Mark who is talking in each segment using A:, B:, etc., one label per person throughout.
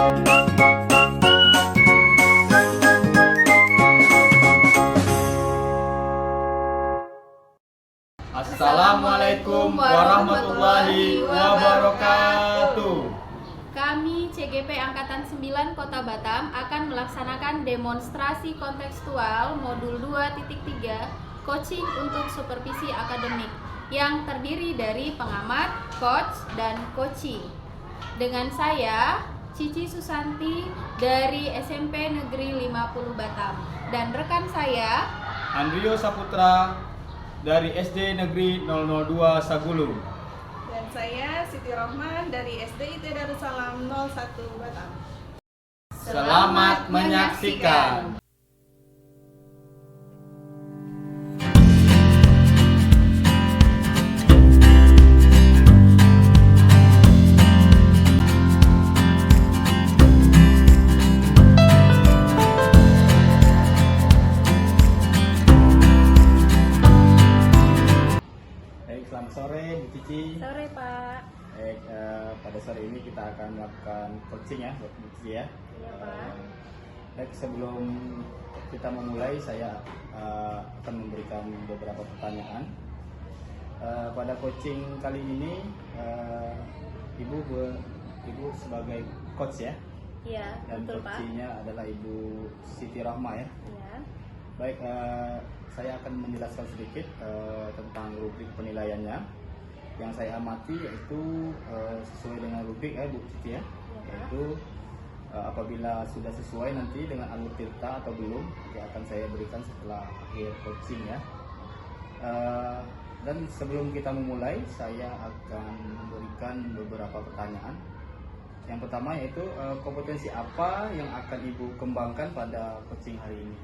A: Assalamualaikum warahmatullahi wabarakatuh.
B: Kami CGP Angkatan 9 Kota Batam akan melaksanakan demonstrasi kontekstual modul 2.3 coaching untuk supervisi akademik yang terdiri dari pengamat, coach, dan coaching. Dengan saya, Cici Susanti dari SMP Negeri 50 Batam dan rekan saya
A: Andrio Saputra dari SD Negeri 002 Sagulung.
C: Dan saya Siti Rohman dari SD IT Darussalam 01 Batam.
A: Selamat menyaksikan. Selamat sore Bu Cici.
B: Sore Pak.
A: Baik, pada sore ini kita akan melakukan coaching ya buat Bu Cici ya.
B: Iya Pak.
A: Baik, sebelum kita memulai saya akan memberikan beberapa pertanyaan. Pada coaching kali ini Ibu sebagai coach ya.
B: Iya,
A: Dan
B: betul Pak.
A: coachingnya adalah Ibu Siti Rahma ya.
B: Iya.
A: Baik, saya akan menjelaskan sedikit tentang rubrik penilaiannya. Yang saya amati yaitu sesuai dengan rubrik ya Bu Cici ya. Yaitu apabila sudah sesuai nanti dengan alur tirta atau belum, nanti akan saya berikan setelah akhir coaching ya. Dan sebelum kita memulai, saya akan memberikan beberapa pertanyaan. Yang pertama yaitu kompetensi apa yang akan Ibu kembangkan pada coaching hari ini?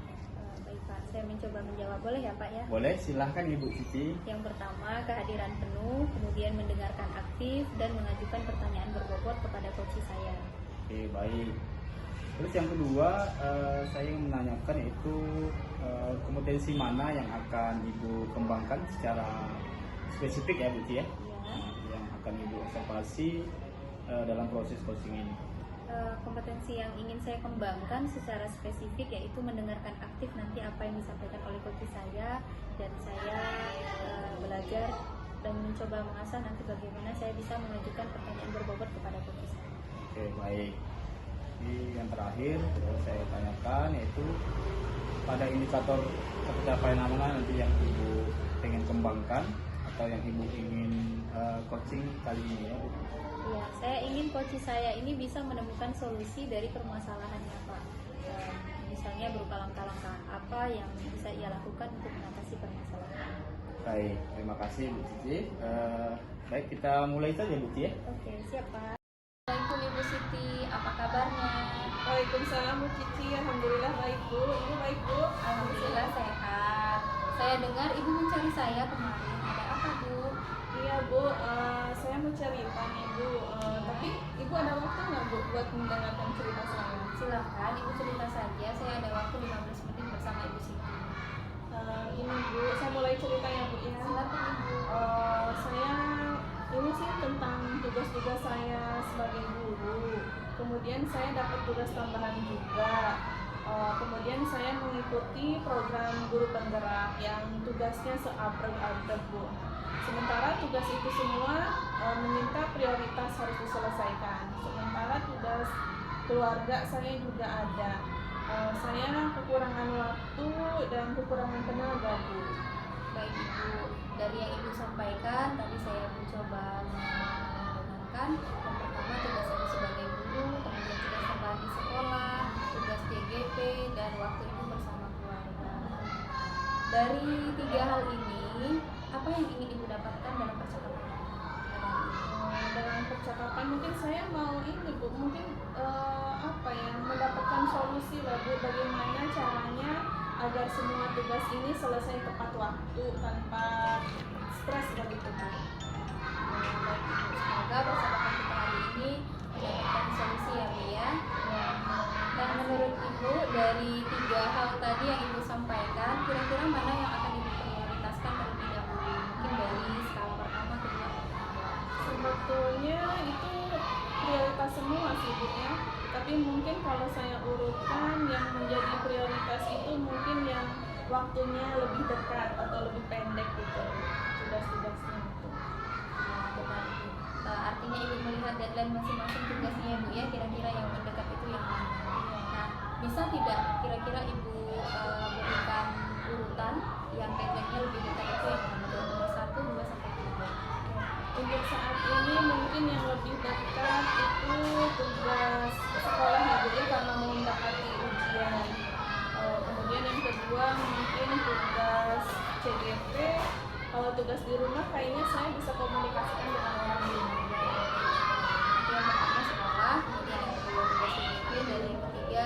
B: Baik Pak, saya mencoba menjawab, boleh ya Pak ya?
A: Boleh, silahkan Ibu Cici.
B: Yang pertama, kehadiran penuh, kemudian mendengarkan aktif dan mengajukan pertanyaan berbobot kepada coach saya.
A: Oke, baik. Terus yang kedua, saya ingin menanyakan yaitu kompetensi mana yang akan Ibu kembangkan secara spesifik ya Bu Cici ya?
B: Iya.
A: Yang akan Ibu observasi dalam proses coaching ini.
B: Kompetensi yang ingin saya kembangkan secara spesifik yaitu mendengarkan aktif nanti apa yang disampaikan oleh coach saya, dan saya belajar dan mencoba mengasah nanti bagaimana saya bisa mengajukan pertanyaan berbobot kepada coach saya.
A: Oke, baik. Jadi yang terakhir saya tanyakan yaitu pada indikator pencapaian mana nanti yang Ibu ingin kembangkan atau yang Ibu ingin coaching kali ini ya Bu?
B: Ya, saya ingin coach saya ini bisa menemukan solusi dari permasalahannya Pak. Misalnya berupa langkah-langkah apa yang bisa ia lakukan untuk mengatasi permasalahan.
A: Baik, terima kasih Bu Cici. Baik, kita mulai saja Bu Cici ya.
B: Oke, siap Pak. Assalamualaikum Ibu Siti, apa kabarnya?
C: Waalaikumsalam Bu Cici, alhamdulillah baik Bu. Ibu baik Bu?
B: Alhamdulillah sehat. Saya dengar Ibu mencari saya kemarin. Ada apa Bu?
C: Iya Bu, saya mau cerita nih Bu. Tapi Ibu ada waktu nggak Bu buat mendengarkan cerita saya?
B: Silahkan Ibu cerita saja. Saya ada waktu 15 menit bersama Ibu Siti.
C: Ini Bu, saya mulai cerita ya Bu ya.
B: Silakan Ibu.
C: Saya ini sih tentang tugas-tugas saya sebagai guru. Kemudian saya dapat tugas tambahan juga. Kemudian saya mengikuti program guru penggerak yang tugasnya seabrek-abrek Bu. Sementara tugas itu semua meminta prioritas harus diselesaikan. Sementara tugas keluarga saya juga ada. Saya kekurangan waktu dan kekurangan tenaga Bu.
B: Baik Ibu, dari yang Ibu sampaikan tadi saya mencoba mendengarkan. Yang pertama tugas Ibu sebagai guru, kemudian tugas tambahan di sekolah, tugas DGP, dan waktu Ibu bersama keluarga. Dari tiga hal ini, apa yang ingin Ibu dapatkan dalam percakapan ini?
C: Dalam percakapan mungkin saya mau ini Bu, mungkin mendapatkan solusi lah Bu, bagaimana caranya agar semua tugas ini selesai tepat waktu tanpa stres begitu Bu.
B: Baik Ibu, semoga percakapan kita hari ini mendapatkan solusi ya Bu ya. Dan menurut Ibu, dari tiga hal tadi yang Ibu sampaikan, kira-kira mana yang akan Ibu prioritaskan terlebih dahulu? Mungkin dari skala pertama, kedua, atau ketiga.
C: Sebetulnya itu prioritas semua sih Bu ya. Tapi kalau saya urutkan yang menjadi prioritas itu mungkin yang waktunya lebih dekat atau lebih pendek gitu tugas-tugasnya itu.
B: Ya, benar Ibu. Artinya Ibu melihat deadline masing-masing tugasnya ya Bu ya, kira-kira yang mendekat itu yang mana. Nah, bisa tidak kira-kira Ibu berikan urutan yang deadline-nya lebih dekat itu yang mana? Dari nomor 1, 2 sampai 3.
C: Untuk saat ini mungkin yang lebih dekat itu tugas sekolah ibu ya, karena mau mendekati ujian. Kemudian yang kedua mungkin tugas CGP. Kalau tugas di rumah kayaknya saya bisa komunikasikan dengan orang di rumah.
B: Nanti yang pertama sekolah, kemudian yang kedua tugas CGP, dan yang ketiga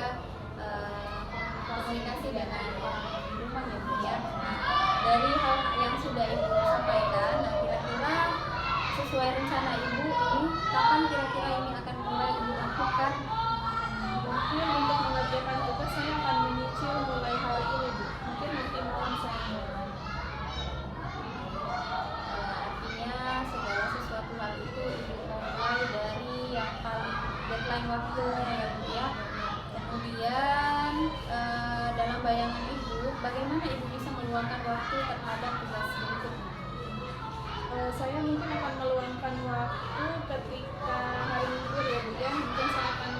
B: komunikasi dengan orang di rumah ya Bu ya. Nah, dari hal yang sudah Ibu sampaikan, nah kira-kira sesuai rencana Ibu ini kapan kira-kira ini akan mulai Ibu lakukan?
C: Mungkin untuk mengerjakan tugas saya akan menyicil mulai hari ini Bu. Mungkin nanti malam saya mulai.
B: Artinya segala sesuatu hal itu Ibu mulai dari yang paling deadline waktunya ya Bu ya. Kemudian dalam bayangan Ibu, bagaimana Ibu bisa meluangkan waktu terhadap tugas berikutnya?
C: Saya mungkin akan meluangkan waktu ketika hari libur ya Bu ya. Mungkin saya akan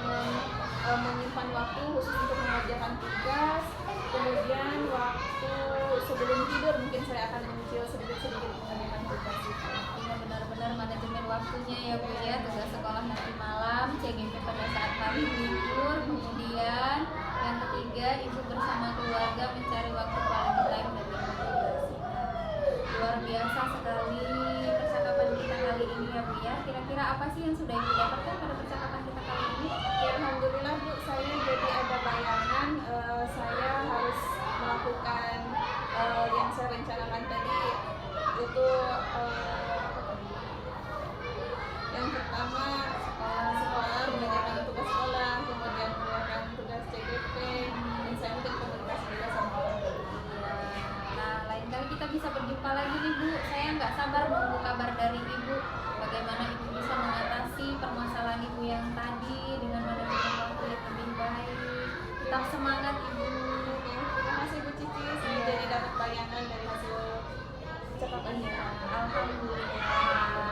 C: menyimpan waktu khusus untuk mengerjakan tugas. Kemudian waktu sebelum tidur mungkin saya akan menyicil sedikit-sedikit mengerjakan tugas itu.
B: Artinya benar-benar manajemen waktunya ya Bu ya, tugas sekolah nanti malam, CGP pada saat hari libur, kemudian yang ketiga Ibu bersama keluarga mencari waktu quality time dan berkomunikasi. Luar biasa sekali percakapan kita kali ini ya Bu ya. Kira-kira apa sih yang sudah Ibu dapatkan pada percakapan kita kali ini?
C: Ya, alhamdulillah Bu, saya jadi ada bayangan saya harus melakukan yang saya rencanakan tadi itu yang pertama sekolah mengerjakan tugas sekolah, kemudian mengerjakan tugas CGP, dan saya mungkin komunikasi juga sama orang tua.
B: Nah, lain kali kita bisa berjumpa lagi nih Bu. Saya nggak sabar menunggu kabar dari Ibu. Bagaimana Ibu bisa mengatasi permasalahan Ibu yang tadi dengan manajemen waktu yang lebih baik. Tetap semangat Ibu.
C: Terima kasih Bu Cici, saya jadi dapat bayangan dari hasil percakapannya.
B: Alhamdulillah.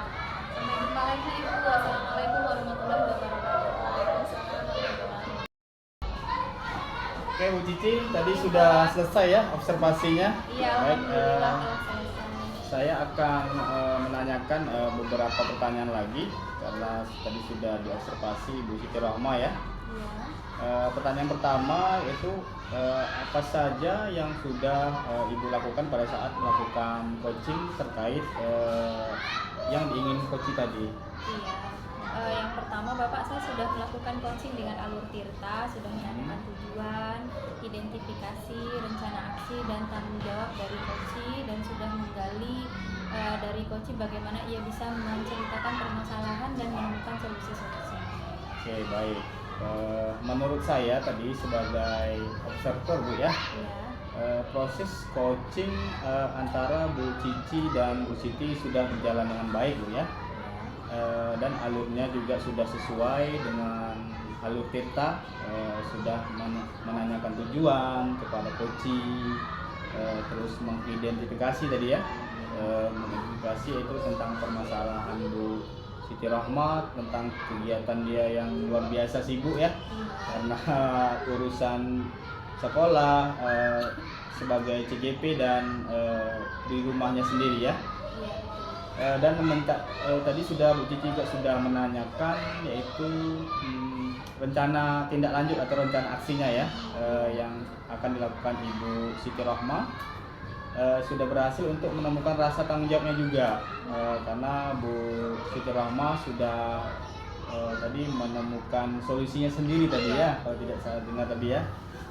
B: Sampai jumpa lagi Ibu. Wassalamualaikum warahmatullahi wabarakatuh.
C: Waalaikumsalam warahmatullahi wabarakatuh.
A: Oke Bu Cici, tadi sudah selesai ya observasinya.
B: Iya,
A: Baik,
B: alhamdulillah telah selesai.
A: saya akan menanyakan beberapa pertanyaan lagi karena tadi sudah diobservasi Bu Siti Rohmah ya.
B: Iya.
A: Pertanyaan pertama yaitu apa saja yang sudah Ibu lakukan pada saat melakukan coaching terkait yang diingin coach tadi?
B: Iya. Yang pertama Bapak, saya sudah melakukan coaching dengan alur Tirta, sudah menanyakan tujuan, identifikasi, rencana aksi dan tanggung jawab dari coach, dan sudah menggali dari coach bagaimana ia bisa menceritakan permasalahan dan menemukan solusi-solusi.
A: Oke, baik. Menurut saya tadi sebagai observer Bu ya, proses coaching antara Bu Cici dan Bu Siti sudah berjalan dengan baik Bu ya. Dan alurnya juga sudah sesuai dengan alur Tirta, sudah menanyakan tujuan kepada coach, terus mengidentifikasi tadi ya, mengidentifikasi itu tentang permasalahan Bu Siti Rohmah, tentang kegiatan dia yang luar biasa sibuk ya, karena urusan sekolah sebagai CGP dan di rumahnya sendiri ya. Dan tadi sudah Bu Cici juga sudah menanyakan yaitu rencana tindak lanjut atau rencana aksinya ya, yang akan dilakukan Ibu Siti Rohmah. Sudah berhasil untuk menemukan rasa tanggung jawabnya juga, karena Bu Siti Rohmah sudah tadi menemukan solusinya sendiri tadi ya, kalau tidak salah dengar tadi ya,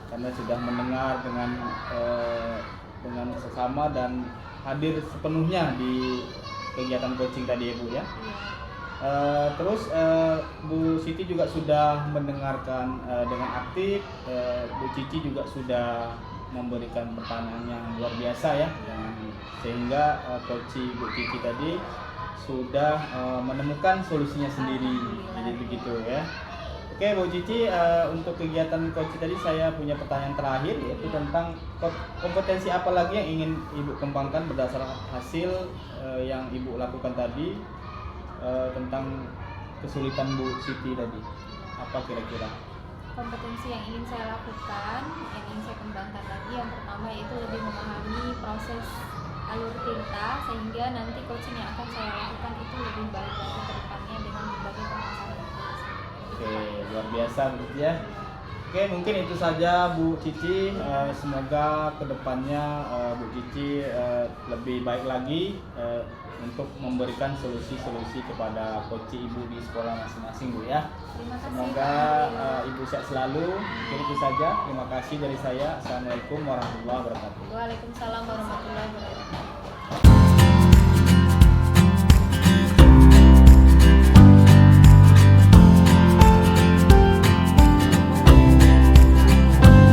A: karena sudah mendengar dengan sesama dan hadir sepenuhnya di kegiatan coaching tadi ya Bu ya. Terus Bu Siti juga sudah mendengarkan dengan aktif, Bu Cici juga sudah memberikan pertanyaan yang luar biasa ya, sehingga coach Bu Cici tadi sudah menemukan solusinya sendiri, jadi begitu ya. Oke Bu Cici, untuk kegiatan coach tadi saya punya pertanyaan terakhir, yaitu tentang kompetensi apa lagi yang ingin Ibu kembangkan berdasarkan hasil yang Ibu lakukan tadi, tentang kesulitan Bu Siti tadi. Apa kira-kira?
B: Kompetensi yang ingin saya lakukan, yang ingin saya kembangkan lagi, yang pertama yaitu lebih memahami proses alur tinta, sehingga nanti coaching yang akan saya lakukan itu lebih baik lagi ke depannya dengan berbagai permasalahan.
A: Oke, luar biasa begitu ya. Oke, mungkin itu saja Bu Cici. Semoga kedepannya Bu Cici lebih baik lagi untuk memberikan solusi-solusi kepada coach Ibu di sekolah masing-masing Bu ya.
B: Terima kasih.
A: Semoga Ibu sehat selalu. Mungkin itu saja. Terima kasih dari saya. Assalamualaikum warahmatullahi wabarakatuh.
B: Waalaikumsalam warahmatullahi wabarakatuh.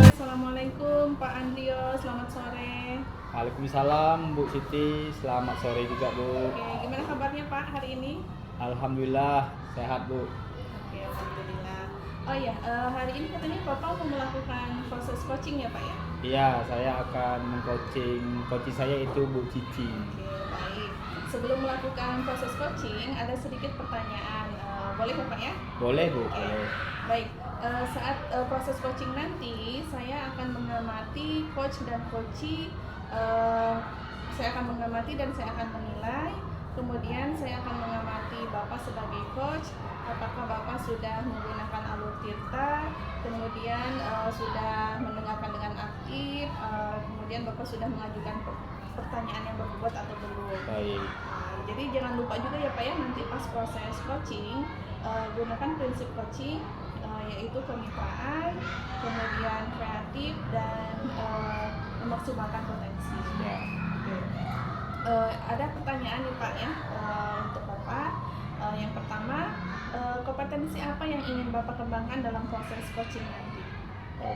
C: Assalamualaikum Pak Andrio, selamat sore.
A: Waalaikumsalam Bu Siti. Selamat sore juga Bu.
C: Oke, gimana kabarnya Pak hari ini?
A: Alhamdulillah sehat Bu.
C: Oke, alhamdulillah. Oh ya, hari ini katanya Bapak mau melakukan proses coaching ya Pak ya?
A: Iya, saya akan meng-coaching coach saya itu Bu Cici.
C: Oke, baik. Sebelum melakukan proses coaching, ada sedikit pertanyaan. Boleh ya Pak ya?
A: Boleh Bu,
C: Oke.
A: boleh.
C: Baik, saat proses coaching nanti, saya akan mengamati coach dan coachee. Saya akan mengamati dan saya akan menilai. Kemudian saya akan mengamati Bapak sebagai coach. Apakah Bapak sudah menggunakan alur tirta, kemudian sudah mendengarkan dengan aktif, kemudian Bapak sudah mengajukan pertanyaan yang berbobot atau belum.
A: Baik.
C: Jadi jangan lupa juga ya Pak ya, nanti pas proses coaching gunakan prinsip coaching, yaitu kemitraan, kemudian kreatif, dan memaksimalkan potensi.
A: Ya.
C: Ada pertanyaan nih Pak ya untuk Bapak. Yang pertama, kompetensi apa yang ingin Bapak kembangkan dalam proses coaching nanti?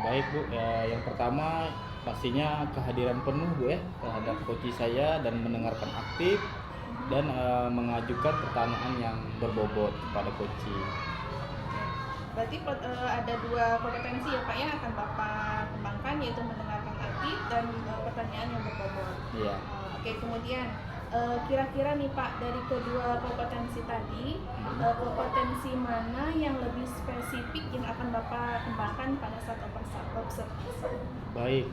A: Baik Bu, yang pertama pastinya kehadiran penuh Bu ya terhadap coach saya dan mendengarkan aktif dan mengajukan pertanyaan yang berbobot kepada coach.
C: Berarti ada dua kompetensi ya Pak ya akan Bapak kembangkan, yaitu mendengarkan aktif dan pertanyaan yang berbobot.
A: Iya.
C: Oke, kemudian kira-kira nih Pak, dari kedua kompetensi tadi, kompetensi mana yang lebih spesifik yang akan Bapak kembangkan pada saat observasi?
A: Baik,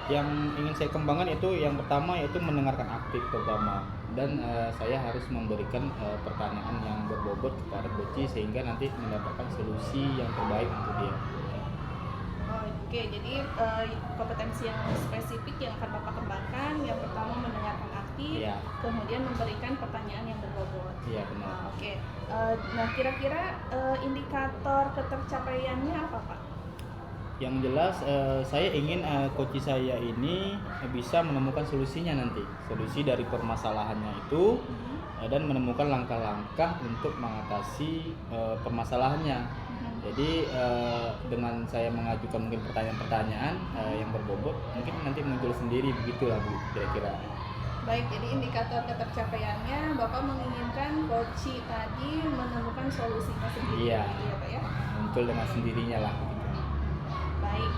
A: yang ingin saya kembangkan itu yang pertama yaitu mendengarkan aktif terutama, dan saya harus memberikan pertanyaan yang berbobot kepada coach sehingga nanti mendapatkan solusi yang terbaik untuk dia.
C: Oke, jadi kompetensi yang spesifik yang akan Bapak kembangkan, yang pertama mendengarkan aktif,
A: Iya.
C: kemudian memberikan pertanyaan yang berbobot.
A: Iya benar.
C: Oke, nah kira-kira indikator ketercapaiannya apa Pak?
A: Yang jelas saya ingin coach saya ini bisa menemukan solusinya nanti, solusi dari permasalahannya itu, dan menemukan langkah-langkah untuk mengatasi permasalahannya. Jadi dengan saya mengajukan mungkin pertanyaan-pertanyaan yang berbobot, mungkin nanti muncul sendiri begitulah Bu kira-kira.
C: Baik, jadi indikator ketercapaiannya Bapak menginginkan coach tadi menemukan solusinya sendiri,
A: Iya.
C: gitu ya Pak ya?
A: Muncul dengan sendirinya lah.
C: Baik,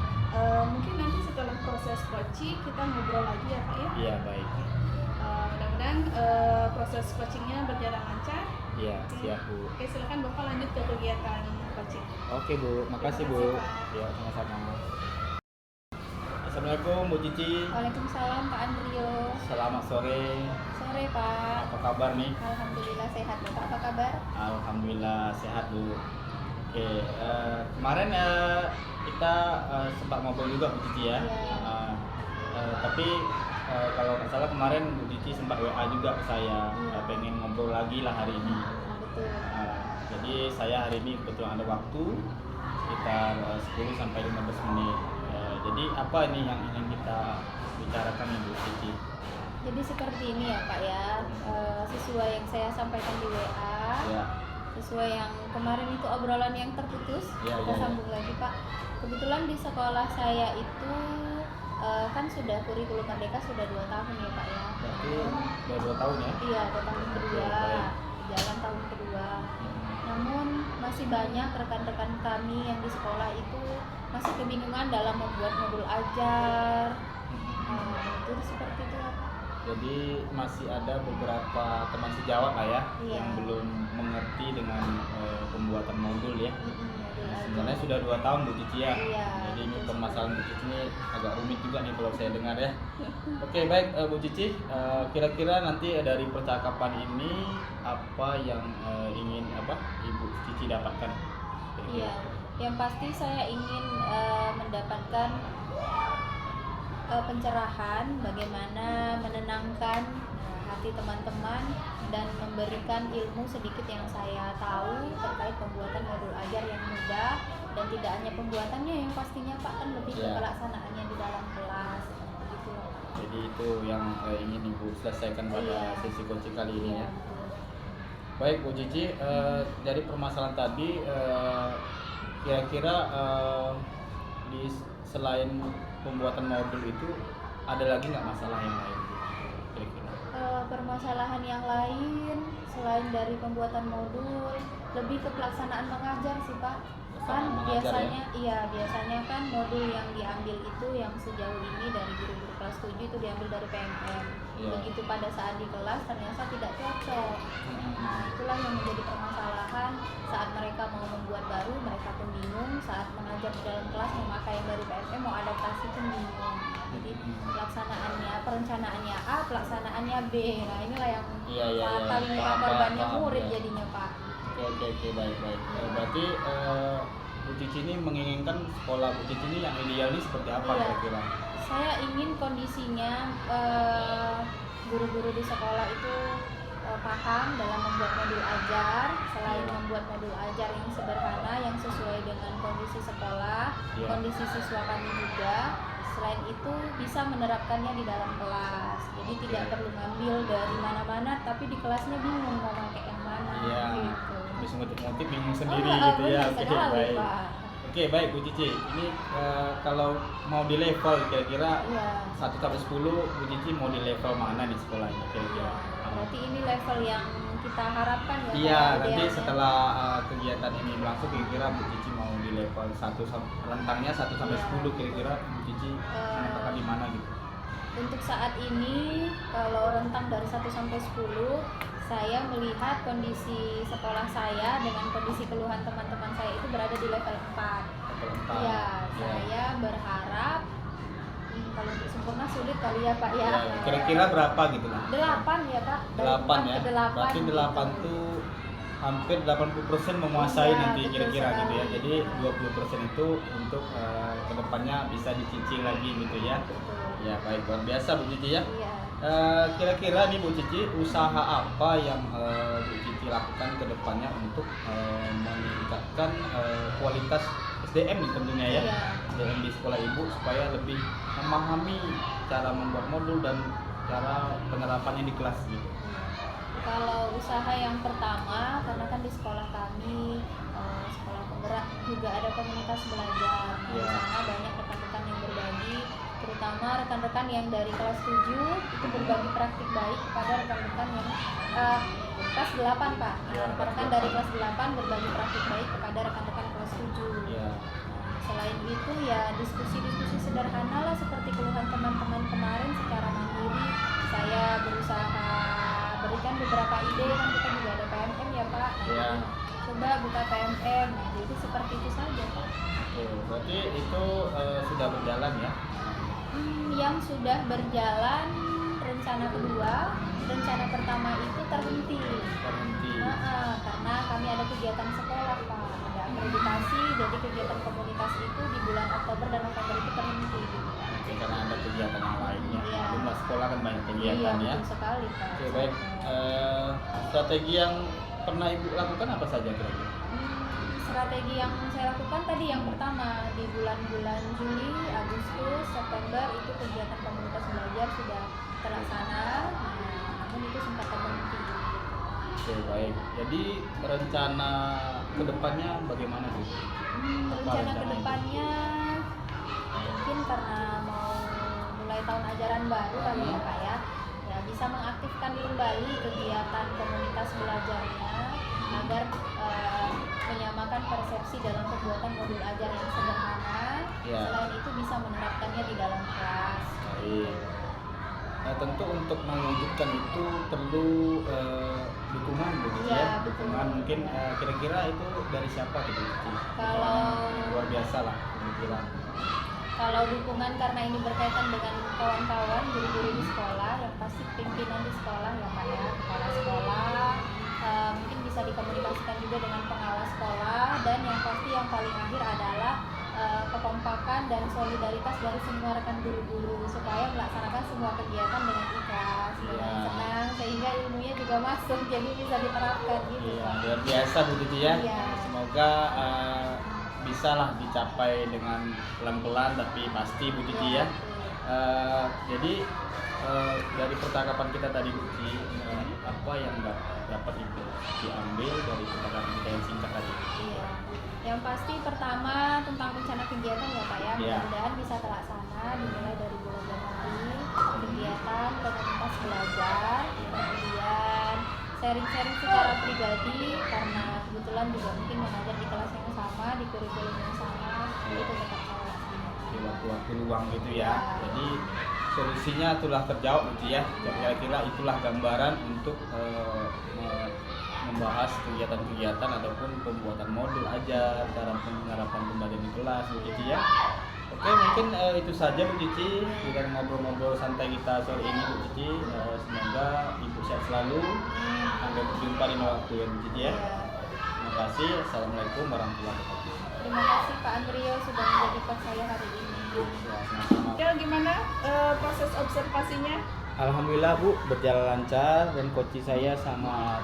C: mungkin nanti setelah proses coaching kita ngobrol lagi ya Pak ya?
A: Iya baik.
C: Mudah-mudahan proses coachingnya berjalan lancar.
A: Iya siap Bu.
C: Oke, silakan Bapak lanjut ke kegiatan coaching.
A: Oke Bu, makasih Bu.
C: Terima kasih, Pak.
A: Ya sama-sama. Assalamualaikum Bu Cici.
B: Waalaikumsalam Pak Andrio.
A: Selamat sore.
B: Sore Pak.
A: Apa kabar nih?
B: Alhamdulillah sehat. Bapak apa kabar?
A: Alhamdulillah sehat Bu. Oke, kemarin kita sempat ngobrol juga Bu Cici ya.
B: Iya.
A: Tapi kalau nggak salah kemarin Bu Cici sempat WA juga ke saya,
B: Iya.
A: pengen ngobrol lagi lah hari ini.
B: Betul.
A: Jadi saya hari ini kebetulan ada waktu sekitar 10 sampai 15 menit. Jadi apa ini yang ingin kita bicarakan nih Bu Cici?
B: Jadi seperti ini ya Pak ya, sesuai yang saya sampaikan di WA,
A: Ya.
B: sesuai yang kemarin itu obrolan yang terputus,
A: Ya,
B: kita
A: ya, ya.
B: sambung lagi Pak. Kebetulan di sekolah saya itu kan sudah kurikulum merdeka sudah 2 tahun ya Pak ya.
A: Berarti udah 2 tahun ya?
B: Iya, 2 tahun kedua.
A: Baik.
B: berjalan tahun kedua. Namun masih banyak rekan-rekan kami yang di sekolah itu masih kebingungan dalam membuat modul ajar. Itu seperti itu lah, Pak.
A: Jadi masih ada beberapa teman sejawat lah ya
B: Iya.
A: yang belum mengerti dengan pembuatan modul ya.
B: Modul
A: Sebenarnya
B: ajar.
A: sudah 2 tahun Bu Cici ya.
B: Iya,
A: Jadi ini
B: betul
A: permasalahan Bu Cici ini agak rumit juga nih kalau saya dengar ya. Oke baik Bu Cici, kira-kira nanti dari percakapan ini apa yang ingin Ibu Cici dapatkan? Kira-kira?
B: Iya, yang pasti saya ingin mendapatkan pencerahan bagaimana menenangkan hati teman-teman dan memberikan ilmu sedikit yang saya tahu terkait pembuatan modul ajar yang mudah, dan tidak hanya pembuatannya yang pastinya Pak, kan lebih ke
A: Iya.
B: pelaksanaannya di dalam kelas gitu loh, Pak.
A: Jadi itu yang ingin Ibu selesaikan pada
B: Iya.
A: sesi coaching kali ini
B: Iya,
A: ya.
B: betul.
A: Baik Bu Cici, dari permasalahan tadi kira-kira selain pembuatan modul itu ada lagi nggak masalah yang lain Bu? Kira-kira?
B: Permasalahan yang lain selain dari pembuatan modul lebih ke pelaksanaan mengajar sih Pak. Kan
A: Pelaksanaan mengajar,
B: biasanya kan modul yang diambil itu yang sejauh ini dari guru-guru kelas 7 itu diambil dari PMM.
A: Iya.
B: Begitu pada saat di kelas ternyata tidak cocok. Nah, itulah yang menjadi permasalahan saat mereka mau membuat baru, mereka pun bingung, saat mengajar di dalam kelas memakai yang dari PMM mau adaptasi pun bingung. Jadi pelaksanaannya, perencanaannya A, pelaksanaannya B. Nah, inilah yang
A: Iya.
B: fatal ini Pak,
A: Paham,
B: korbannya
A: paham,
B: murid
A: ya.
B: jadinya Pak.
A: Oke, baik. Berarti Bu Cici ini menginginkan sekolah Bu Cici ini yang ideal ini seperti apa
B: Iya.
A: kira-kira?
B: Saya ingin kondisinya guru-guru di sekolah itu paham dalam membuat modul ajar, selain
A: Iya.
B: membuat modul ajar yang sederhana yang sesuai dengan kondisi sekolah,
A: Iya.
B: kondisi siswa kami juga. Selain itu bisa menerapkannya di dalam kelas. Jadi tidak perlu ngambil dari mana-mana, tapi di kelasnya bingung mau pakai yang mana.
A: Iya.
B: Gitu.
A: Habis ngutip-ngutip bingung sendiri
B: Oh,
A: gitu ya.
B: benar
A: Oke,
B: sekali,
A: baik.
B: Pak.
A: Oke, baik Bu Cici. Ini kalau mau di level kira-kira
B: Iya.
A: 1 sampai 10 Bu Cici mau di level mana nih sekolahnya kira-kira?
B: Berarti ini level yang kita harapkan ya.
A: Iya,
B: Pak,
A: nanti
B: idealnya.
A: setelah kegiatan ini berlangsung kira-kira Bu Cici mau di level 1 rentangnya 1 sampai
B: Iya.
A: 10 kira-kira Bu Cici menetapkan di mana gitu.
B: Untuk saat ini kalau rentang dari 1 sampai 10, saya melihat kondisi sekolah saya dengan kondisi keluhan teman-teman saya itu berada di level 4.
A: Level 4.
B: Iya,
A: Ya.
B: saya berharap kalau untuk sempurna sulit kali ya Pak ya.
A: Ya, kira-kira berapa gitu lah?
B: 8 ya Pak. Dari
A: 8
B: 4
A: ya.
B: ke 8.
A: Berarti 8 tuh hampir 80% memuasai
B: Iya,
A: nanti
B: betul
A: kira-kira gitu ya.
B: sekali.
A: Jadi 20% itu untuk kedepannya bisa dicicil lagi gitu ya.
B: Betul.
A: Ya baik, luar biasa Bu Cici ya.
B: Iya.
A: Kira-kira nih Bu Cici, usaha apa yang Bu Cici lakukan ke depannya untuk meningkatkan kualitas SDM nih tentunya ya.
B: Iya.
A: SDM di sekolah Ibu supaya lebih memahami cara membuat modul dan cara penerapannya di kelas gitu.
B: Kalau usaha yang pertama, karena kan di sekolah kami sekolah penggerak juga ada komunitas belajar. Nah, di
A: Iya.
B: sana banyak rekan-rekan yang berbagi, terutama rekan-rekan yang dari kelas 7 itu berbagi praktik baik kepada rekan-rekan yang kelas 8 Pak. Nah,
A: Iya,
B: rekan-rekan
A: kelas
B: dari
A: 8.
B: kelas 8 berbagi praktik baik kepada rekan-rekan kelas 7.
A: Ya.
B: Selain itu ya diskusi-diskusi sederhana lah seperti keluhan teman-teman kemarin secara mandiri. Saya berusaha berikan beberapa ide, kan kita juga ada PMM ya Pak. Nah,
A: Iya.
B: jadi coba buka PMM. Nah, jadi seperti itu saja Pak.
A: Oke, berarti itu sudah berjalan ya.
B: Yang sudah berjalan rencana kedua, rencana pertama itu terhenti.
A: Terhenti.
B: Karena kami ada kegiatan sekolah Pak, ada akreditasi, jadi kegiatan komunitas itu di bulan Oktober dan November itu terhenti. Gitu.
A: Oke, karena ada kegiatan yang lainnya.
B: Iya.
A: Jumlah sekolah kan banyak
B: Iya,
A: kegiatan ya.
B: betul sekali Pak.
A: Oke, baik. Strategi yang pernah Ibu lakukan apa saja kira-kira?
B: Strategi yang saya lakukan tadi yang pertama di bulan-bulan Juli, Agustus, September itu kegiatan komunitas belajar sudah terlaksana, namun itu sempat terhenti.
A: Oke, baik. Jadi rencana kedepannya bagaimana Bu? Apa
B: Rencana
A: rencana
B: kedepannya mungkin karena mau mulai tahun ajaran baru kali ya Pak ya, ya bisa mengaktifkan kembali kegiatan komunitas belajarnya agar menyamakan persepsi dalam pembuatan modul ajar yang sederhana.
A: Ya.
B: Selain itu bisa menerapkannya di dalam kelas.
A: Baik. Nah, tentu untuk mewujudkan itu perlu dukungan begitu
B: Iya,
A: ya.
B: betul.
A: Dukungan mungkin kira-kira itu dari siapa gitu?
B: Kalau-
A: luar biasa lah kira-kira.
B: Kalau dukungan karena ini berkaitan dengan kawan-kawan guru-guru di sekolah, yang pasti pimpinan di sekolah ya Pak ya, kepala sekolah, mungkin bisa dikomunikasikan juga dengan pengawas sekolah, dan yang pasti yang paling akhir adalah kekompakan dan solidaritas dari semua rekan guru-guru supaya melaksanakan semua kegiatan dengan ikhlas, dengan
A: Iya.
B: senang, sehingga ilmunya juga masuk jadi bisa diterapkan gitu
A: Iya,
B: Pak.
A: luar biasa Bu Titi ya.
B: Iya.
A: Semoga bisa lah dicapai dengan pelan-pelan tapi pasti Bu Titi ya. Jadi dari percakapan kita tadi Bu Titi, apa yang dapat Ibu diambil dari percakapan kita yang singkat tadi?
B: Iya. Yang pasti pertama tentang rencana kegiatan ya Pak ya,
A: Iya.
B: mudah-mudahan bisa terlaksana dimulai dari bulan Januari, kegiatan komunitas belajar, kemudian sharing-sharing secara pribadi karena kebetulan juga mungkin mengajar di kelas yang sama, di kurikulum yang sama, itu tetap saya laksanakan.
A: Di waktu-waktu luang gitu ya. Jadi solusinya telah terjawab gitu ya. Kira-kira itulah gambaran untuk membahas kegiatan-kegiatan ataupun pembuatan modul aja, cara penerapan pembelajaran di kelas begitu ya. Oke, mungkin itu saja Bu Cici dengan ngobrol-ngobrol santai kita sore ini Bu Cici. Semoga Ibu sehat selalu. Sampai berjumpa di waktu ya Bu Cici ya. Terima kasih. Assalamualaikum warahmatullahi wabarakatuh.
B: Terima kasih Pak Andrio sudah menjadi coach saya hari ini.
A: Ya, sama-sama.
C: Ya, gimana proses observasinya?
A: Alhamdulillah Bu, berjalan lancar dan coach saya sangat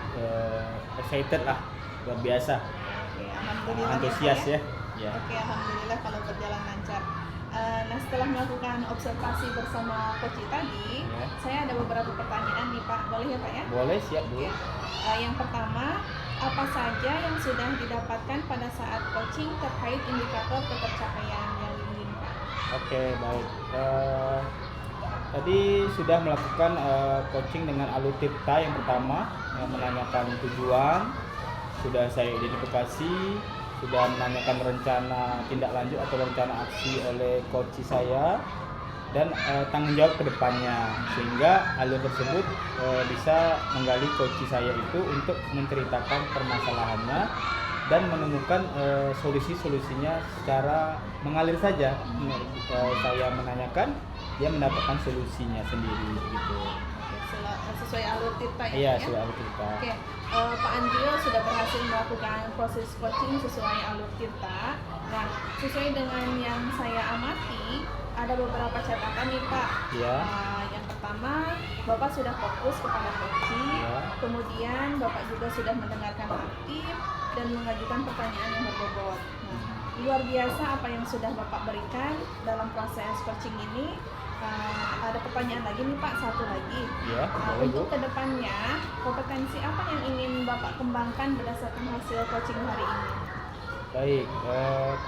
A: excited lah, luar biasa,
C: Oke, alhamdulillah.
A: antusias
C: Pak,
A: ya. Ya.
C: Oke, alhamdulillah kalau berjalan lancar. Nah, setelah melakukan observasi bersama Coach tadi,
A: Ya.
C: saya ada beberapa pertanyaan nih Pak. Boleh ya Pak ya?
A: Boleh, siap Bu.
C: Oke. Yang pertama, apa saja yang sudah didapatkan pada saat coaching terkait indikator ketercapaian yang diinginkan?
A: Oke, baik. Tadi sudah melakukan coaching dengan Alur Tirta yang pertama, yang menanyakan tujuan, sudah saya identifikasi, sudah menanyakan rencana tindak lanjut atau rencana aksi oleh coach saya, dan tanggung jawab ke depannya, sehingga alur tersebut bisa menggali coach saya itu untuk menceritakan permasalahannya dan menemukan solusi-solusinya secara mengalir saja. Saya menanyakan, dia mendapatkan solusinya sendiri gitu.
C: Oke, sesuai alur Tirta ya?
A: Iya,
C: Pak, ya?
A: sudah alur Tirta.
C: Oke, Pak Andrio sudah berhasil melakukan proses coaching sesuai alur Tirta. Nah, sesuai dengan yang saya amati, ada beberapa catatan nih Pak.
A: Iya.
C: Yang pertama, Bapak sudah fokus kepada coaching.
A: Iya.
C: Kemudian Bapak juga sudah mendengarkan aktif dan mengajukan pertanyaan yang berbobot. Nah, luar biasa apa yang sudah Bapak berikan dalam proses coaching ini. Ada pertanyaan lagi nih Pak, satu lagi.
A: Iya, boleh Bu.
C: Untuk kedepannya, kompetensi apa yang ingin Bapak kembangkan berdasarkan hasil coaching hari ini?
A: Baik,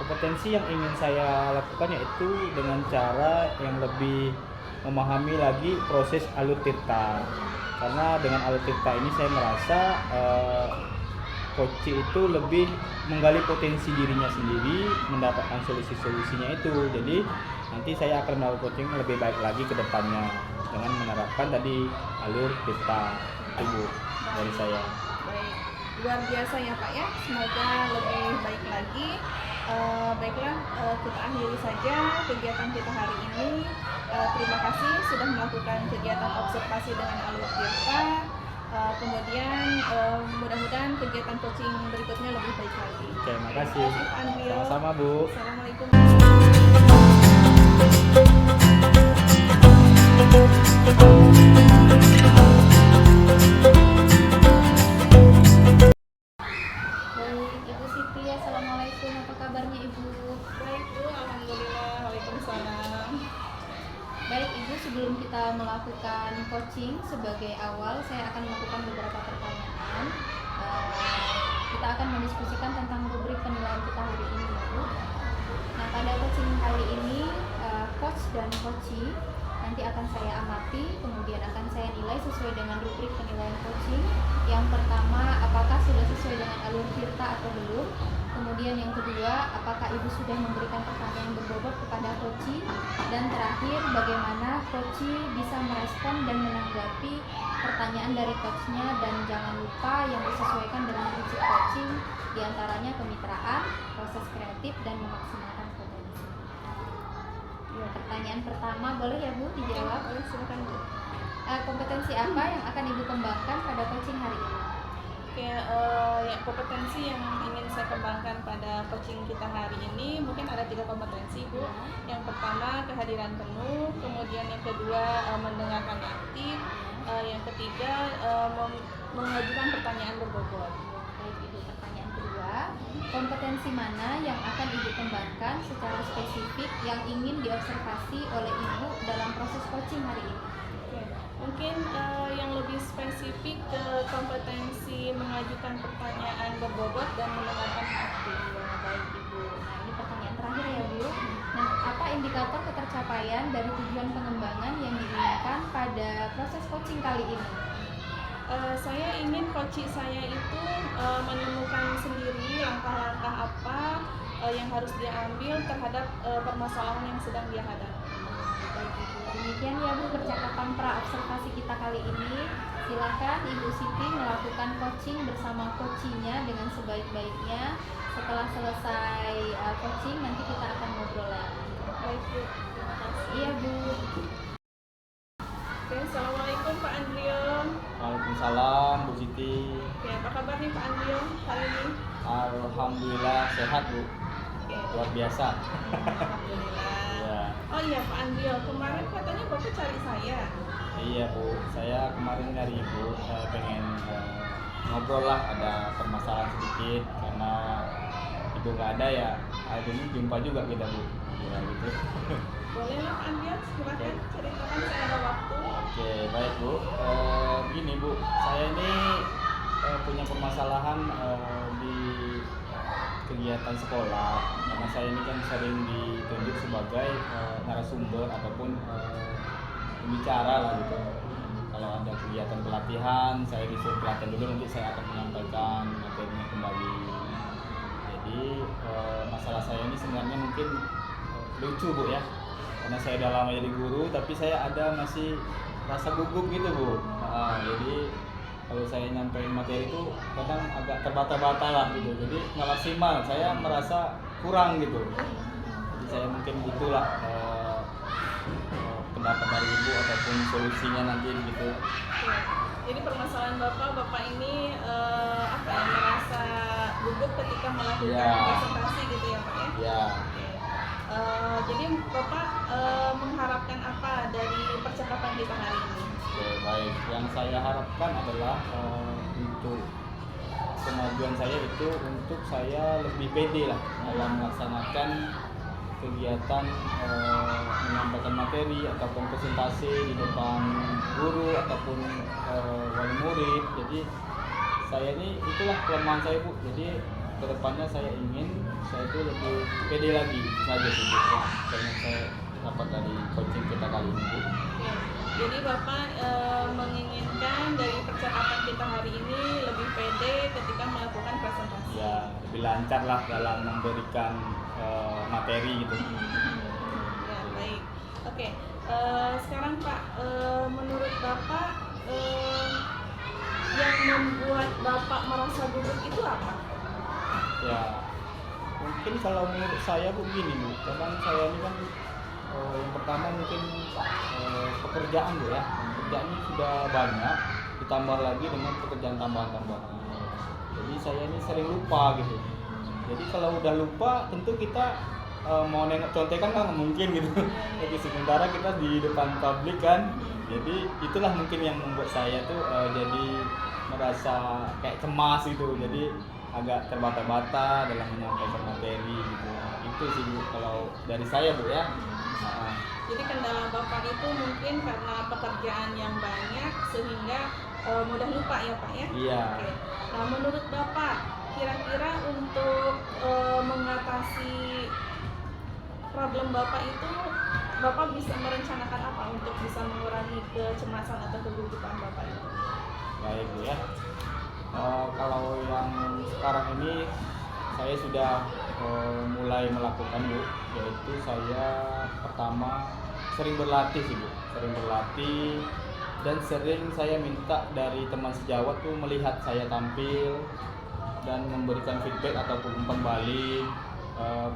A: kompetensi yang ingin saya lakukan yaitu dengan cara yang lebih memahami lagi proses alur Tirta. Karena dengan alur Tirta ini saya merasa coach itu lebih menggali potensi dirinya sendiri, mendapatkan solusi-solusinya itu. Jadi nanti saya akan melakukan coaching lebih baik lagi ke depannya dengan menerapkan tadi alur Tirta itu dari saya.
C: Baik, luar biasa ya Pak ya. Semoga lebih baik lagi. Baiklah, kita akhiri saja kegiatan kita hari ini. Terima kasih sudah melakukan kegiatan observasi dengan alur Tirta. Kemudian mudah-mudahan kegiatan coaching berikutnya lebih baik lagi.
A: Oke, makasih.
C: Terima kasih Pak Andrio.
A: Sama-sama Bu.
C: Assalamualaikum.
B: Baik, Ibu Siti, Assalamualaikum, apa kabarnya Ibu?
C: Baik Bu, alhamdulillah. Waalaikumsalam.
B: Baik Ibu, sebelum kita melakukan coaching sebagai awal, saya akan melakukan beberapa pertanyaan. Kita akan mendiskusikan tentang rubrik penilaian kita hari ini Ibu. Nah, pada coaching kali ini, coach dan coachee nanti akan saya amati, kemudian akan saya nilai sesuai dengan rubrik penilaian coaching. Yang pertama, apakah sudah sesuai dengan alur Tirta atau belum. Kemudian yang kedua, apakah ibu sudah memberikan pertanyaan berbobot kepada coaching. Dan terakhir, bagaimana coaching bisa merespon dan menanggapi pertanyaan dari coachnya. Dan jangan lupa yang disesuaikan dengan prinsip coaching, diantaranya kemitraan, proses kreatif, dan memaksimalkan potensi. Ya, pertanyaan pertama boleh ya Bu dijawab?
C: Boleh, silakan Bu.
B: Kompetensi apa yang akan ibu kembangkan pada coaching hari ini?
C: Oke, ya, kompetensi yang ingin saya kembangkan pada coaching kita hari ini mungkin ada 3 kompetensi Bu. Yang pertama kehadiran penuh, kemudian yang kedua mendengarkan aktif, yang ketiga mengajukan pertanyaan berbobot.
B: Baik Ibu, pertanyaan kedua, kompetensi mana yang akan ibu kembangkan secara spesifik yang ingin diobservasi oleh ibu dalam proses coaching hari ini?
C: Oke, mungkin yang lebih spesifik ke kompetensi mengajukan pertanyaan berbobot dan mendengarkan aktif.
B: Ya, baik Ibu. Nah, ini pertanyaan terakhir ya Bu. Nah, apa indikator ketercapaian dari tujuan pengembangan yang diinginkan pada proses coaching kali ini?
C: Saya ingin coaching saya itu menemukan sendiri langkah-langkah apa yang harus dia ambil terhadap permasalahan yang sedang dia hadapi.
B: Baik Ibu, demikian ya Bu percakapan pra-observasi kita kali ini. Silakan Ibu Siti melakukan coaching bersama coachingnya dengan sebaik-baiknya. Setelah selesai coaching nanti kita akan ngobrol lagi.
C: Baik Bu, terima kasih.
B: Iya Bu.
C: Oke, assalamualaikum Pak Andrio.
A: Waalaikumsalam Bu Siti.
C: Oke, apa kabar nih Pak Andrio hari ini?
A: Alhamdulillah sehat Bu,
C: Oke,
A: luar biasa.
C: alhamdulillah.
A: Ya.
C: Oh iya Pak Andrio, kemarin katanya Bapak cari saya.
A: Iya Bu, saya kemarin dari Ibu pengen ngobrol lah, ada permasalahan sedikit karena Ibu nggak ada ya. Hari ini jumpa juga kita Bu. Ya gitu.
C: Boleh lah Pak Andrio, silakan ceritakan, saya ada waktu.
A: Oke, baik Bu. Gini Bu, saya ini punya permasalahan di kegiatan sekolah karena saya ini kan sering ditunjuk sebagai narasumber ataupun pembicara lah gitu. Kalau ada kegiatan pelatihan, saya disuruh pelatihan dulu, nanti saya akan menyampaikan materinya kembali. Jadi masalah saya ini sebenarnya mungkin lucu Bu ya, karena saya udah lama jadi guru, tapi saya ada masih rasa gugup gitu Bu. Jadi kalau saya nyampein materi itu kadang agak terbata-bata lah gitu, jadi maksimal saya merasa kurang gitu. Jadi saya mungkin butuhlah pendapat dari Ibu ataupun solusinya nanti gitu.
C: Jadi permasalahan Bapak ini apa ya, merasa gugup ketika melakukan
A: Ya.
C: presentasi gitu ya Pak ya?
A: Ya,
C: Jadi Bapak mengharapkan apa dari percakapan kita hari ini?
A: oke, baik. Yang saya harapkan adalah untuk kemajuan saya itu untuk saya lebih pede lah dalam melaksanakan kegiatan menyampaikan materi ataupun presentasi di depan guru ataupun wali murid. Jadi saya ini itulah kelemahan saya Bu. Jadi kedepannya saya ingin saya itu lebih pede lagi saja sih Bu. Yang saya dapat dari coaching kita kali ini Bu.
C: Oke. Jadi Bapak menginginkan dari percakapan kita hari ini lebih pede ketika melakukan presentasi.
A: Ya, lebih lancar lah dalam memberikan materi gitu.
C: Ya, baik. Oke. Sekarang Pak, menurut Bapak yang membuat Bapak merasa gugup itu apa?
A: Ya, mungkin kalau menurut saya Bu begini Bu, kadang saya ini kan yang pertama mungkin pekerjaan Bu ya, pekerjaannya sudah banyak, ditambah lagi dengan pekerjaan tambahan-tambahan. Jadi saya ini sering lupa gitu. Jadi kalau udah lupa tentu kita mau nengok contekan kan nggak mungkin gitu. Jadi sementara kita di depan publik kan, jadi itulah mungkin yang membuat saya tuh jadi merasa kayak cemas gitu. Jadi agak terbata-bata dalam menyampaikan materi gitu. Itu sih Bu kalau dari saya Bu ya.
C: Jadi kendala Bapak itu mungkin karena pekerjaan yang banyak sehingga mudah lupa ya Pak ya?
A: Iya.
C: Oke. Nah menurut Bapak kira-kira untuk mengatasi problem Bapak itu Bapak bisa merencanakan apa untuk bisa mengurangi kecemasan atau kegugupan Bapak itu?
A: Baik Bu ya. Kalau yang sekarang ini saya sudah mulai melakukan Bu, yaitu saya pertama sering berlatih sih Bu, sering berlatih dan sering saya minta dari teman sejawat tuh melihat saya tampil dan memberikan feedback ataupun umpan balik.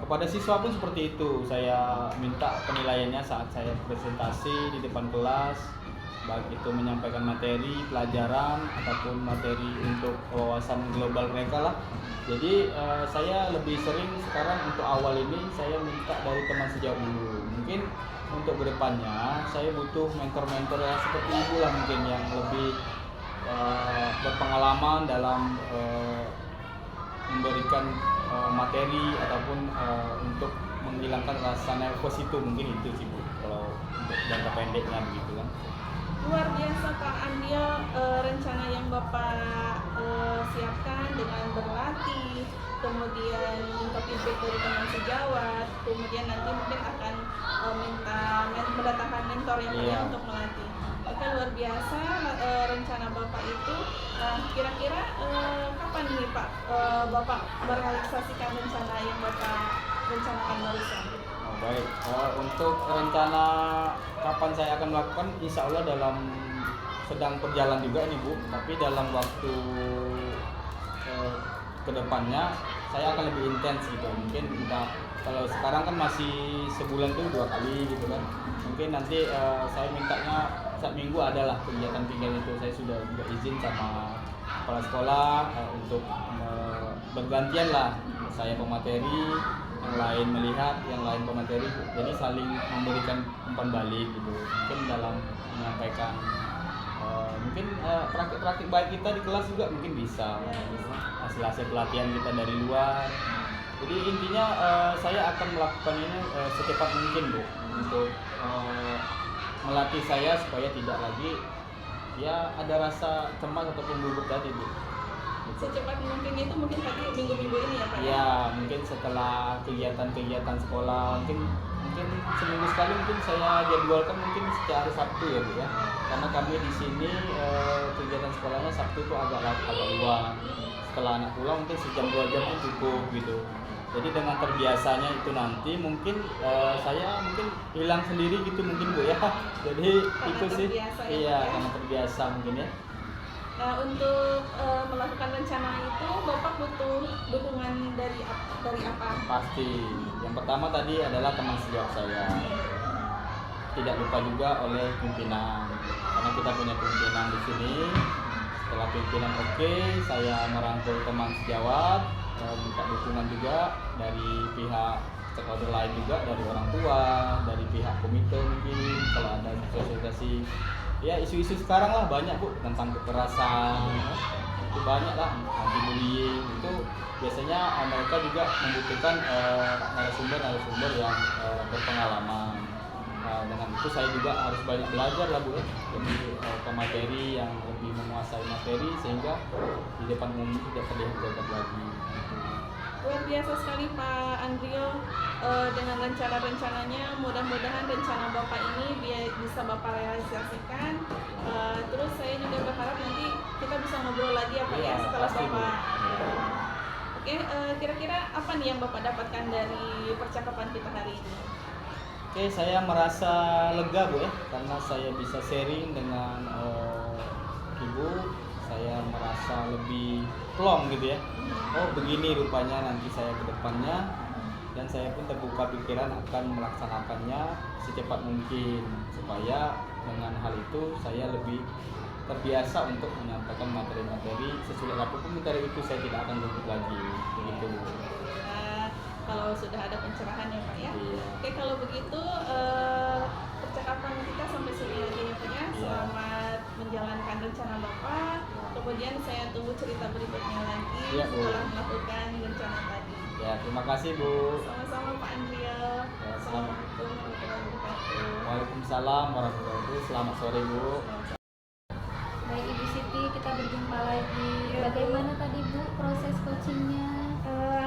A: Kepada siswa pun seperti itu, saya minta penilaiannya saat saya presentasi di depan kelas, baik itu menyampaikan materi pelajaran ataupun materi untuk wawasan global mereka lah. Jadi saya lebih sering sekarang untuk awal ini saya minta dari teman sejauh dulu. Mungkin untuk kedepannya saya butuh mentor-mentor yang seperti ibu lah, mungkin yang lebih berpengalaman dalam memberikan materi ataupun untuk menghilangkan rasa nervous itu, mungkin itu sih Bu, kalau untuk jangka pendeknya begitu kan.
C: Luar biasa Kak Andil, rencana yang Bapak siapkan dengan berlatih, kemudian minta feedback dari teman sejawat, kemudian nanti mungkin akan mendatangkan mentor yang lain untuk melatih. Oke, luar biasa rencana Bapak itu. Kira-kira kapan nih Pak Bapak merealisasikan rencana yang Bapak rencanakan barusan?
A: Oh, baik. Untuk rencana kapan saya akan melakukan, insya Allah sedang berjalan juga ini Bu. Tapi dalam waktu kedepannya saya akan lebih intens gitu. Mungkin kalau sekarang kan masih sebulan tuh 2 kali gitu kan. Mungkin nanti saya mintanya setiap minggu adalah kegiatan-kegiatan itu. Saya sudah juga izin sama kepala sekolah untuk bergantian lah. Saya pemateri, yang lain melihat, yang lain pemateri. Jadi saling memberikan umpan balik gitu. Mungkin dalam menyampaikan mungkin praktik-praktik baik kita di kelas juga mungkin bisa. Hasil-hasil pelatihan kita dari luar. Jadi intinya saya akan melakukan ini secepat mungkin Bu, untuk melatih saya supaya tidak lagi ya ada rasa cemas ataupun gugup tadi Bu.
C: Secepat mungkin itu mungkin tadi minggu-minggu ini ya Pak?
A: Ya, mungkin setelah kegiatan-kegiatan sekolah, mungkin seminggu sekali mungkin saya jadwalkan mungkin setiap hari Sabtu ya Bu ya. Karena kami di sini kegiatan sekolahnya Sabtu itu agak luang. Setelah anak pulang mungkin sejam 2 jam itu cukup gitu. Jadi dengan terbiasanya itu nanti mungkin saya mungkin hilang sendiri gitu mungkin Bu ya. Jadi
C: Karena
A: itu sih.
C: terbiasa ya,
A: Iya,
C: Pak, ya?
A: karena terbiasa mungkin ya.
C: Nah, untuk melakukan rencana itu Bapak butuh dukungan dari apa?
A: Pasti. Yang pertama tadi adalah teman sejawat saya. Tidak lupa juga oleh pimpinan. Karena kita punya pimpinan di sini. Setelah pimpinan oke, saya merangkul teman sejawat, minta dukungan juga dari pihak stakeholder lain juga, dari orang tua, dari pihak komite mungkin kalau ada sosialisasi. Ya isu-isu sekarang lah banyak Bu, tentang kekerasan, itu banyak lah, anti bullying itu biasanya mereka juga membutuhkan narasumber yang berpengalaman. Dengan itu saya juga harus banyak belajar lah Bu ya, lebih pemateri yang lebih menguasai materi sehingga di depan umum tidak terlihat gagap lagi.
C: Luar biasa sekali Pak Andrio, dengan rencana-rencananya, mudah-mudahan rencana Bapak ini bisa Bapak realisasikan. Terus saya juga berharap nanti kita bisa ngobrol lagi ya Pak ya setelah
A: pasti, Bu.
C: Bapak. Oke, kira-kira apa nih yang Bapak dapatkan dari percakapan kita hari ini?
A: Oke, saya merasa lega Bu ya, karena saya bisa sharing dengan Ibu. Saya merasa lebih plong gitu ya. Oh begini rupanya nanti saya ke depannya, dan saya pun terbuka pikiran akan melaksanakannya secepat mungkin supaya dengan hal itu saya lebih terbiasa untuk menyampaikan materi-materi sesulit apapun materi itu, saya tidak akan gugup lagi begitu.
C: Kalau sudah ada pencerahan ya Pak ya.
A: Iya.
C: Oke, kalau begitu percakapan kita sampai sini aja ya Pak ya. Selamat menjalankan rencana Bapak. Kemudian saya tunggu cerita berikutnya lagi setelah melakukan rencana tadi.
A: Ya, terima kasih Bu.
C: Sama-sama Pak Andrio. Assalamualaikum warahmatullahi wabarakatuh.
A: Waalaikumsalam warahmatullahi wabarakatuh. Selamat sore Bu.
B: Baik Ibu Siti, kita berjumpa lagi. Bagaimana tadi Bu proses coachingnya?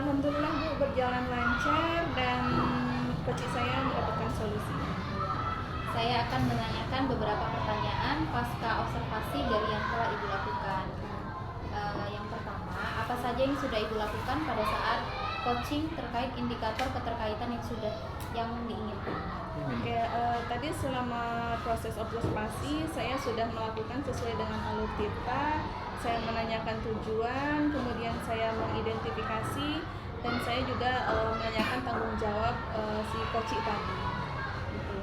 C: Alhamdulillah Bu berjalan lancar dan coach saya mendapatkan solusi.
B: saya akan menanyakan beberapa pertanyaan pasca observasi dari yang telah Ibu lakukan. Yang pertama, apa saja yang sudah Ibu lakukan pada saat coaching terkait indikator keterkaitan yang diinginkan?
C: Oke, tadi selama proses observasi saya sudah melakukan sesuai dengan alur tirta. Saya menanyakan tujuan, kemudian saya mengidentifikasi, dan saya juga menanyakan tanggung jawab si coach tadi. Gitu.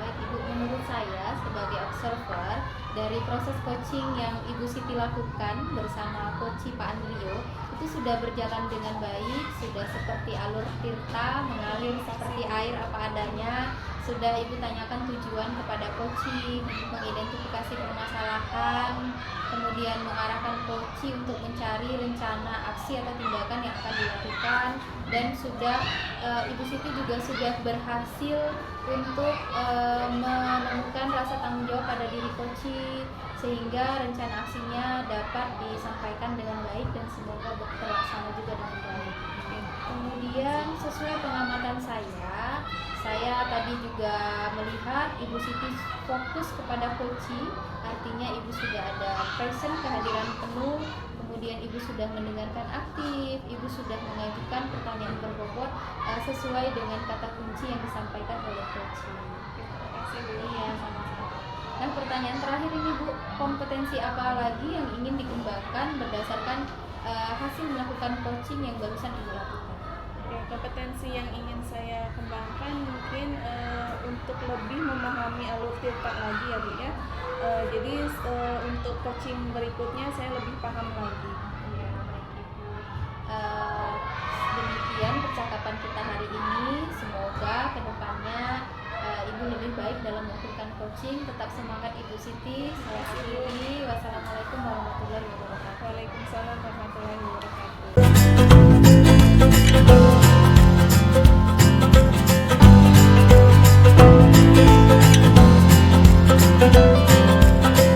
B: Baik Ibu, menurut saya sebagai observer dari proses coaching yang Ibu Siti lakukan bersama coach Pak Andrio itu sudah berjalan dengan baik, sudah seperti alur tirta mengalir seperti air apa adanya. Sudah Ibu tanyakan tujuan kepada coaching, mengidentifikasi permasalahan, kemudian mengarahkan coaching untuk mencari rencana aksi atau tindakan yang akan dilakukan, dan sudah Ibu Siti juga sudah berhasil untuk menemukan rasa tanggung jawab pada diri coaching sehingga rencana aksinya dapat disampaikan dengan baik dan semoga terlaksana juga dengan baik. Kemudian sesuai pengamatan saya tadi juga melihat Ibu Siti fokus kepada coaching, artinya Ibu sudah ada present, kehadiran penuh, kemudian Ibu sudah mendengarkan aktif, Ibu sudah mengajukan pertanyaan berbobot sesuai dengan kata kunci yang disampaikan oleh coaching.
C: Terima kasih Bu.
B: Iya, sama-sama. Nah, pertanyaan terakhir ini Bu, kompetensi apa lagi yang ingin dikembangkan berdasarkan hasil melakukan coaching yang barusan Ibu lakukan?
C: Oke, kompetensi yang ingin saya kembangkan mungkin untuk lebih memahami alur tirta lagi ya Bu ya. Jadi untuk coaching berikutnya saya lebih paham lagi.
B: Ya, baik Ibu. Demikian percakapan kita hari ini. Semoga kedepannya Ibu lebih baik dalam melakukan coaching. Tetap semangat Ibu Siti. Saya akhiri. Wassalamualaikum warahmatullahi wabarakatuh.
C: Waalaikumsalam warahmatullahi wabarakatuh.